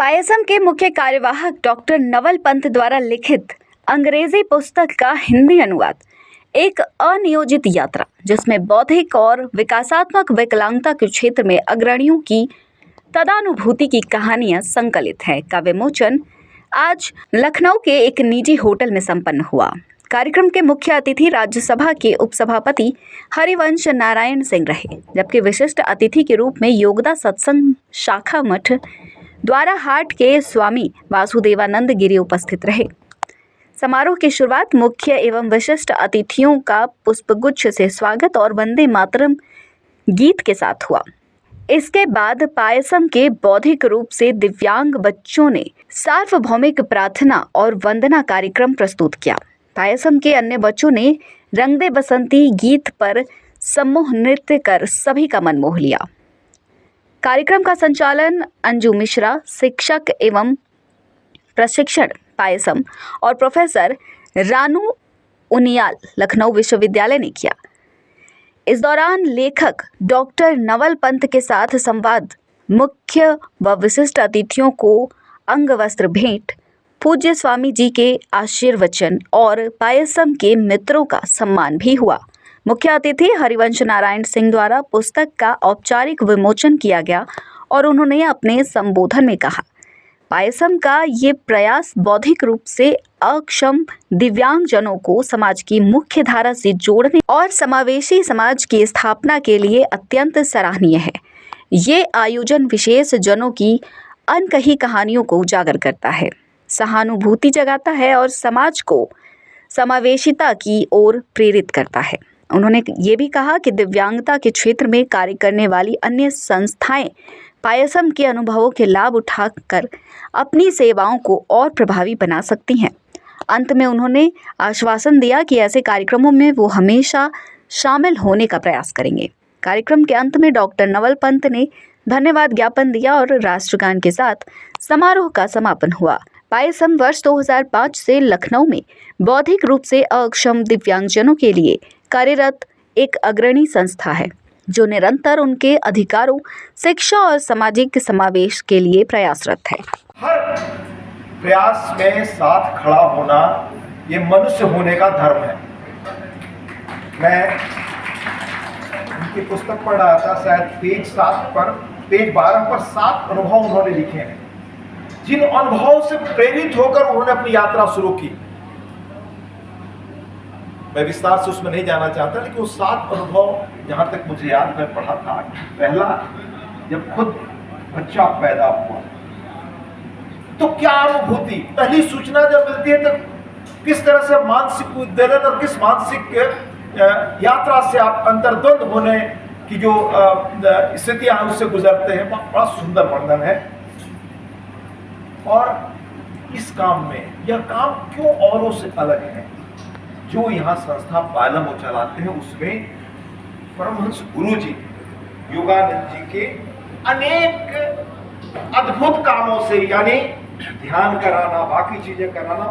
पायसम के मुख्य कार्यवाहक डॉक्टर नवल पंत द्वारा लिखित अंग्रेजी पुस्तक का हिंदी अनुवाद एक अनियोजित यात्रा, जिसमें बौद्धिक और विकासात्मक विकलांगता के क्षेत्र में अग्रणियों की तदानुभूति की कहानियां संकलित है, का विमोचन आज लखनऊ के एक निजी होटल में संपन्न हुआ। कार्यक्रम के मुख्य अतिथि राज्यसभा के उपसभापति हरिवंश नारायण सिंह रहे, जबकि विशिष्ट अतिथि के रूप में योगदा सत्संग शाखा मठ द्वारा हाट के स्वामी वासुदेवानंद गिरी उपस्थित रहे। समारोह की शुरुआत मुख्य एवं विशिष्ट अतिथियों का पुष्पगुच्छ से स्वागत और वंदे मातरम गीत के साथ हुआ। इसके बाद पायसम के बौद्धिक रूप से दिव्यांग बच्चों ने सार्वभौमिक प्रार्थना और वंदना कार्यक्रम प्रस्तुत किया। पायसम के अन्य बच्चों ने रंग दे बसंती गीत पर समूह नृत्य कर सभी का मन मोह लिया। कार्यक्रम का संचालन अंजू मिश्रा, शिक्षक एवं प्रशिक्षण पायसम और प्रोफेसर रानू उनियाल, लखनऊ विश्वविद्यालय ने किया। इस दौरान लेखक डॉक्टर नवल पंत के साथ संवाद, मुख्य व विशिष्ट अतिथियों को अंगवस्त्र भेंट, पूज्य स्वामी जी के आशीर्वचन और पायसम के मित्रों का सम्मान भी हुआ। मुख्य अतिथि हरिवंश नारायण सिंह द्वारा पुस्तक का औपचारिक विमोचन किया गया और उन्होंने अपने संबोधन में कहा, पायसम का ये प्रयास बौद्धिक रूप से अक्षम दिव्यांगजनों को समाज की मुख्य धारा से जोड़ने और समावेशी समाज की स्थापना के लिए अत्यंत सराहनीय है। ये आयोजन विशेष जनों की अनकही कहानियों को उजागर करता है, सहानुभूति जगाता है और समाज को समावेशिता की ओर प्रेरित करता है। उन्होंने ये भी कहा कि दिव्यांगता के क्षेत्र में कार्य करने वाली अन्य संस्थाएं पायसम के अनुभवों के लाभ उठाकर अपनी सेवाओं को और प्रभावी बना सकती हैं। अंत में उन्होंने आश्वासन दिया कि ऐसे कार्यक्रमों में वो हमेशा शामिल होने का प्रयास करेंगे। कार्यक्रम के अंत में डॉक्टर नवल पंत ने धन्यवाद ज्ञापन दिया और राष्ट्रगान के साथ समारोह का समापन हुआ। पायसम वर्ष 2005 से लखनऊ में बौद्धिक रूप से अक्षम दिव्यांगजनों के लिए कार्यरत एक अग्रणी संस्था है, जो निरंतर उनके अधिकारों, शिक्षा और सामाजिक समावेश के लिए प्रयासरत है। हर प्रयास में साथ खड़ा होना ये मनुष्य होने का धर्म है। मैं उनकी पुस्तक पढ़ रहा था, शायद पेज 12 पर 7 अनुभव उन्होंने लिखे हैं, जिन अनुभवों से प्रेरित होकर उन्होंने अपनी यात्रा शुरू की। मैं विस्तार से उसमें नहीं जाना चाहता, लेकिन वो 7 अनुभव जहां तक मुझे याद मैं पढ़ा था। पहला, जब खुद बच्चा पैदा हुआ तो क्या अनुभूति, पहली सूचना जब मिलती है तो किस तरह से मानसिक उद्वेलन और किस मानसिक यात्रा से आप अंतर्द्वंद होने की जो स्थितियां उससे गुजरते हैं, बड़ा सुंदर वर्णन है। और इस काम में, यह काम क्यों औरों से अलग है, जो यहाँ संस्था पायलम वो चलाते हैं, उसमें परमहंस गुरु जी योगानंद जी के अनेक अद्भुत कामों से, यानी ध्यान कराना, बाकी चीजें कराना,